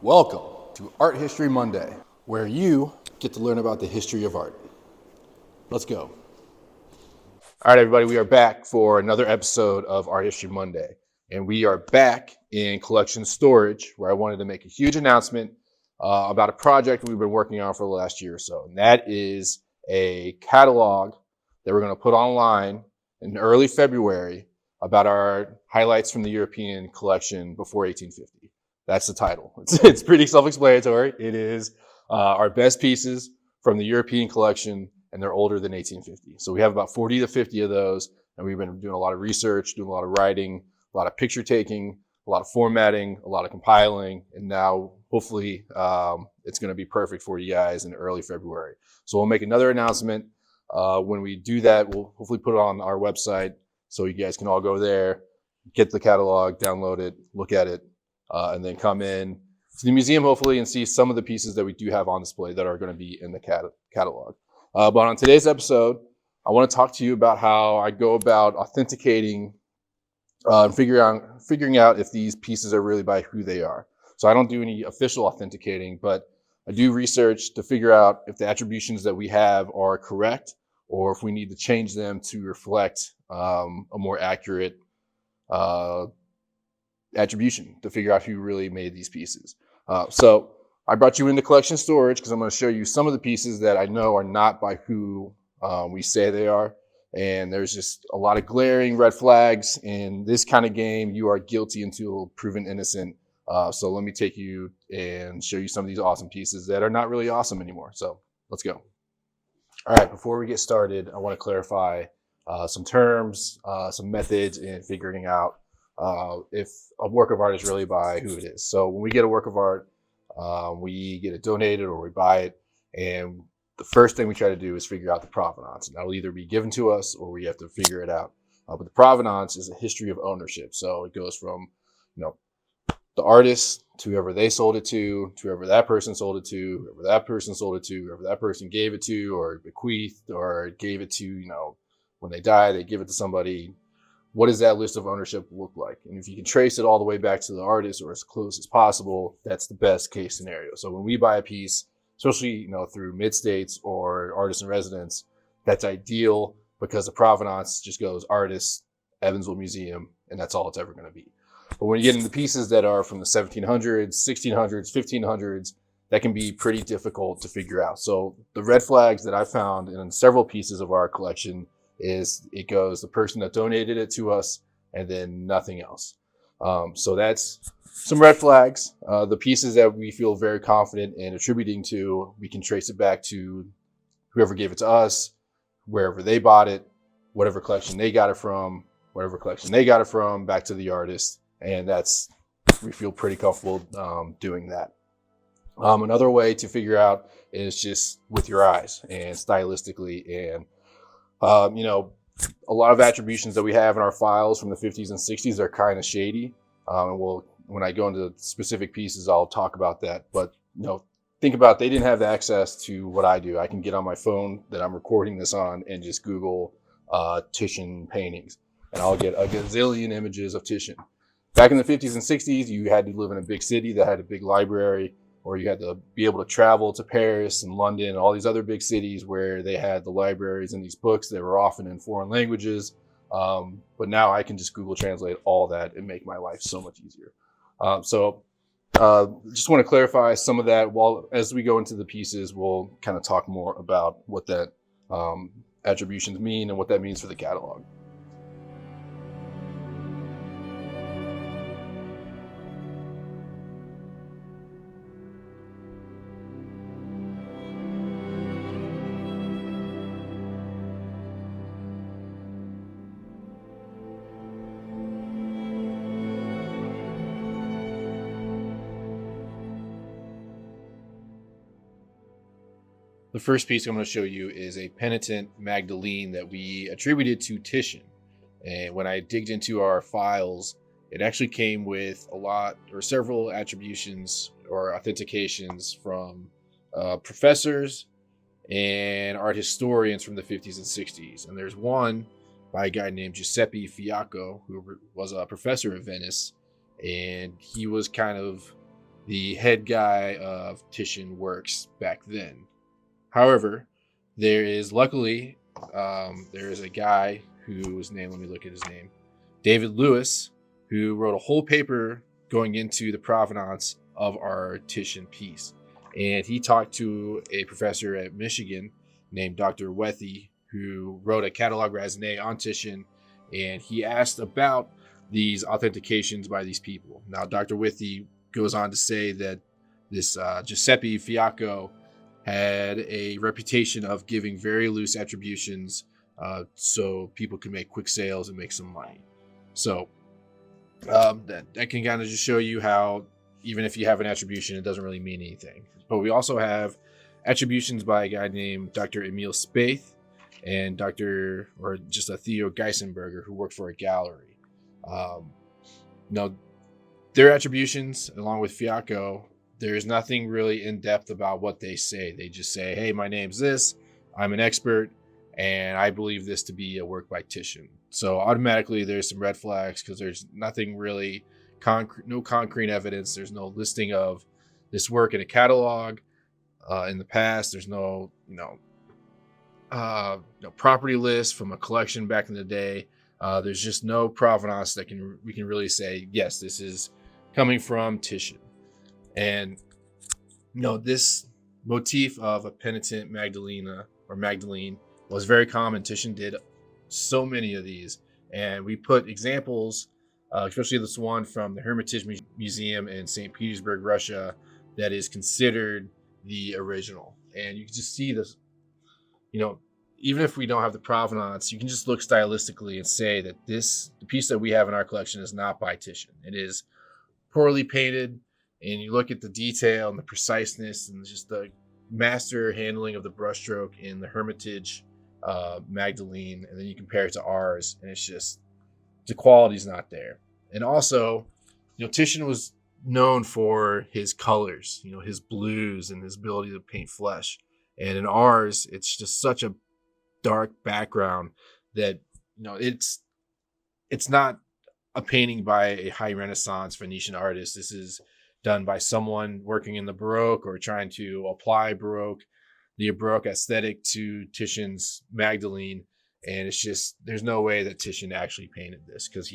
Welcome to Art History Monday, where you get to learn about the history of art. Let's go. All right, everybody, we are back for another episode of Art History Monday, and we are back in collection storage, where I wanted to make a huge announcement about a project we've been working on for the last year or so, and that is a catalog that we're going to put online in early February about our highlights from the European collection before 1850. That's the title. It's pretty self-explanatory. It is our best pieces from the European collection, and they're older than 1850. So we have about 40 to 50 of those, and we've been doing a lot of research, doing a lot of writing, a lot of picture taking, a lot of formatting, a lot of compiling, and now hopefully it's going to be perfect for you guys in early February. So we'll make another announcement. When we do that, we'll hopefully put it on our website so you guys can all go there, get the catalog, download it, look at it, and then come in to the museum, hopefully, and see some of the pieces that we do have on display that are going to be in the catalog. But on today's episode, I want to talk to you about how I go about authenticating and figuring out if these pieces are really by who they are. So I don't do any official authenticating, but I do research to figure out if the attributions that we have are correct or if we need to change them to reflect a more accurate attribution to figure out who really made these pieces. So I brought you into collection storage because I'm going to show you some of the pieces that I know are not by who we say they are. And there's just a lot of glaring red flags. In this kind of game, you are guilty until proven innocent. So let me take you and show you some of these awesome pieces that are not really awesome anymore. So let's go. All right, before we get started, I want to clarify some terms, some methods in figuring out if a work of art is really by who it is. So when we get a work of art, we get it donated or we buy it, and the first thing we try to do is figure out the provenance. And that'll either be given to us or we have to figure it out. But the provenance is a history of ownership. So it goes from, the artist to whoever they sold it to whoever that person sold it to, whoever that person sold it to, whoever that person gave it to or bequeathed or gave it to, when they die, they give it to somebody. What does that list of ownership look like? And if you can trace it all the way back to the artist or as close as possible, that's the best case scenario. So when we buy a piece, especially through mid-states or artist in residence, that's ideal because the provenance just goes artist, Evansville Museum, and that's all it's ever going to be. But when you get into pieces that are from the 1700s, 1600s, 1500s, that can be pretty difficult to figure out. So the red flags that I found in several pieces of our collection is it goes the person that donated it to us and then nothing else. So that's some red flags. The pieces that we feel very confident in attributing to, we can trace it back to whoever gave it to us, wherever they bought it, whatever collection they got it from, back to the artist. And we feel pretty comfortable doing that. Another way to figure out is just with your eyes and stylistically. And, a lot of attributions that we have in our files from the 50s and 60s are kind of shady. When I go into specific pieces, I'll talk about that. But, think about they didn't have access to what I do. I can get on my phone that I'm recording this on and just Google Titian paintings. And I'll get a gazillion images of Titian. Back in the 50s and 60s, you had to live in a big city that had a big library, or you had to be able to travel to Paris and London and all these other big cities where they had the libraries and these books that were often in foreign languages. But now I can just Google Translate all that and make my life so much easier. Just want to clarify some of that. As we go into the pieces, we'll kind of talk more about what that attributions mean and what that means for the catalog. The first piece I'm going to show you is a penitent Magdalene that we attributed to Titian. And when I digged into our files, it actually came with several attributions or authentications from professors and art historians from the 50s and 60s. And there's one by a guy named Giuseppe Fiacco, who was a professor at Venice. And he was kind of the head guy of Titian works back then. However, there is luckily there is a guy whose name, let me look at his name, David Lewis, who wrote a whole paper going into the provenance of our Titian piece. And he talked to a professor at Michigan named Dr. Wethy, who wrote a catalog raisonné on Titian, and he asked about these authentications by these people. Now, Dr. Wethy goes on to say that this Giuseppe Fiacco had a reputation of giving very loose attributions so people could make quick sales and make some money. So that can kind of just show you how even if you have an attribution, it doesn't really mean anything. But we also have attributions by a guy named Dr. Emil Spaeth and just a Theo Geisenberger who worked for a gallery. Their attributions, along with Fiacco, there's nothing really in depth about what they say. They just say, hey, my name's this, I'm an expert, and I believe this to be a work by Titian. So automatically there's some red flags because there's nothing really no concrete evidence. There's no listing of this work in a catalog in the past. There's no property list from a collection back in the day. There's just no provenance that we can really say, yes, this is coming from Titian. And this motif of a penitent Magdalena or Magdalene was very common. Titian did so many of these, and we put examples, especially this one from the Hermitage Museum in St. Petersburg, Russia, that is considered the original. And you can just see this, even if we don't have the provenance, you can just look stylistically and say that the piece that we have in our collection is not by Titian. It is poorly painted, and you look at the detail and the preciseness and just the master handling of the brushstroke in the Hermitage Magdalene, and then you compare it to ours, and it's just the quality's not there. And also, Titian was known for his colors, his blues and his ability to paint flesh. And in ours, it's just such a dark background that it's not a painting by a high Renaissance Venetian artist. This is done by someone working in the Baroque or trying to apply the Baroque aesthetic to Titian's Magdalene. And it's just, there's no way that Titian actually painted this, because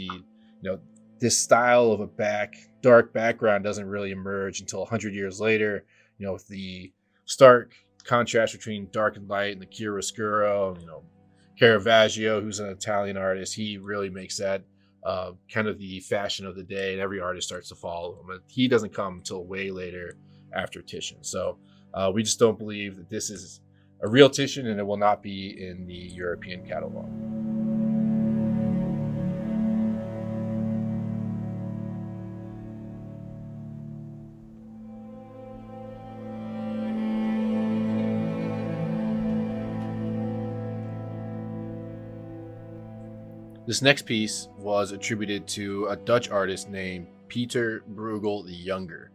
this style of a dark background doesn't really emerge until 100 years later, with the stark contrast between dark and light and the chiaroscuro. Caravaggio, who's an Italian artist, he really makes that kind of the fashion of the day, and every artist starts to follow him. But he doesn't come until way later after Titian. So we just don't believe that this is a real Titian, and it will not be in the European catalog. This next piece was attributed to a Dutch artist named Pieter Brueghel the Younger.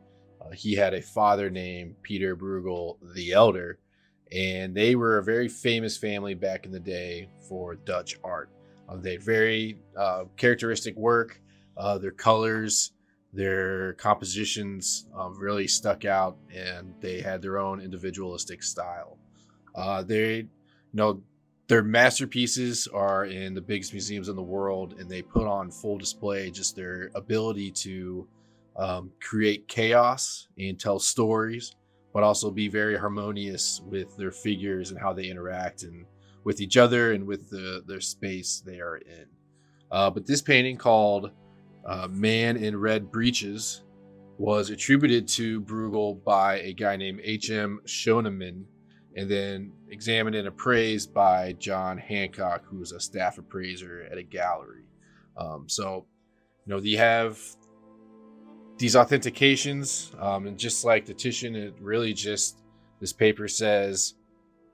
He had a father named Pieter Brueghel the Elder, and they were a very famous family back in the day for Dutch art. They had very characteristic work. Their colors, their compositions really stuck out, and they had their own individualistic style. Their masterpieces are in the biggest museums in the world, and they put on full display just their ability to create chaos and tell stories, but also be very harmonious with their figures and how they interact and with each other and with their space they are in. But this painting, called Man in Red Breeches, was attributed to Brueghel by a guy named H.M. Schoenemann, and then examined and appraised by John Hancock, who was a staff appraiser at a gallery. You have these authentications, and just like the Titian, it really just, this paper says,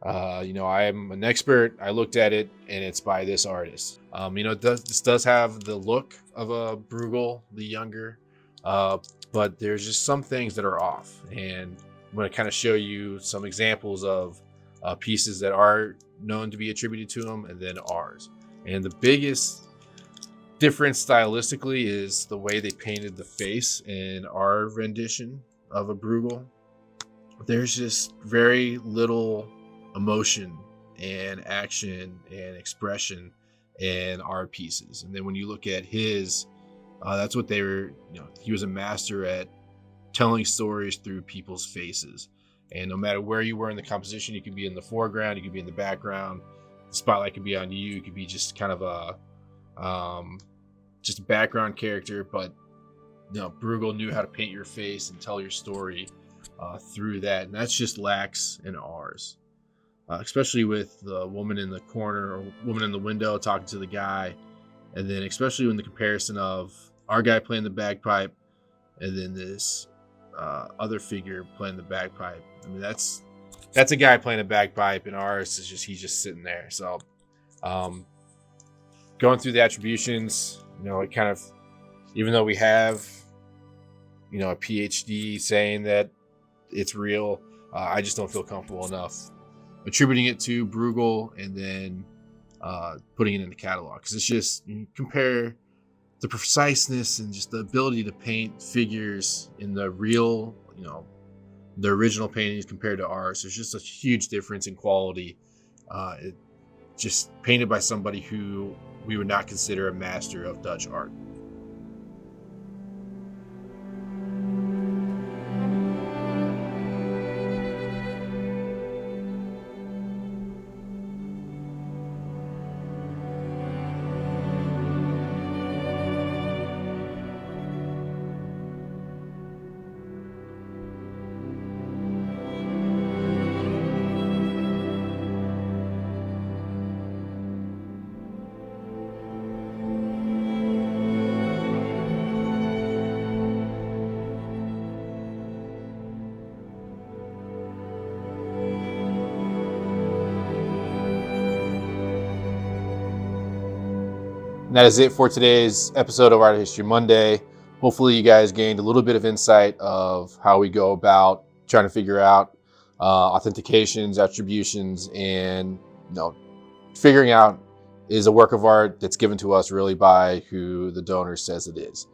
I am an expert, I looked at it, and it's by this artist. This does have the look of a Brueghel the Younger, but there's just some things that are off, and I'm going to kind of show you some examples of pieces that are known to be attributed to him, and then ours. And the biggest difference stylistically is the way they painted the face in our rendition of a Brueghel, there's just very little emotion and action and expression in our pieces. And then when you look at his, that's what they were, he was a master at telling stories through people's faces. And no matter where you were in the composition, you could be in the foreground, you could be in the background, the spotlight could be on you, it could be just kind of just a background character, but Brueghel knew how to paint your face and tell your story through that, and that's just lacks in ours. Especially with the woman in the corner or woman in the window talking to the guy, and then especially when the comparison of our guy playing the bagpipe and then this other figure playing the bagpipe. I mean, that's a guy playing a bagpipe, and ours is he's just sitting there. So going through the attributions, it kind of, even though we have a PhD saying that it's real, I just don't feel comfortable enough attributing it to Brueghel and then putting it in the catalog, because it's just, you compare the preciseness and just the ability to paint figures in the real, the original paintings compared to ours. There's just a huge difference in quality. It just painted by somebody who we would not consider a master of Dutch art. And that is it for today's episode of Art History Monday. Hopefully you guys gained a little bit of insight of how we go about trying to figure out authentications, attributions, and figuring out, is a work of art that's given to us really by who the donor says it is.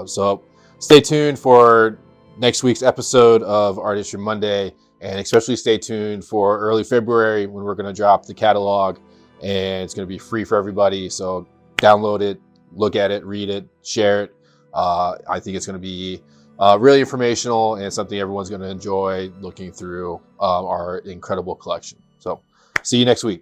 So stay tuned for next week's episode of Art History Monday, and especially stay tuned for early February when we're going to drop the catalog, and it's going to be free for everybody. So download it, look at it, read it, share it. I think it's going to be really informational and something everyone's going to enjoy looking through our incredible collection. So see you next week.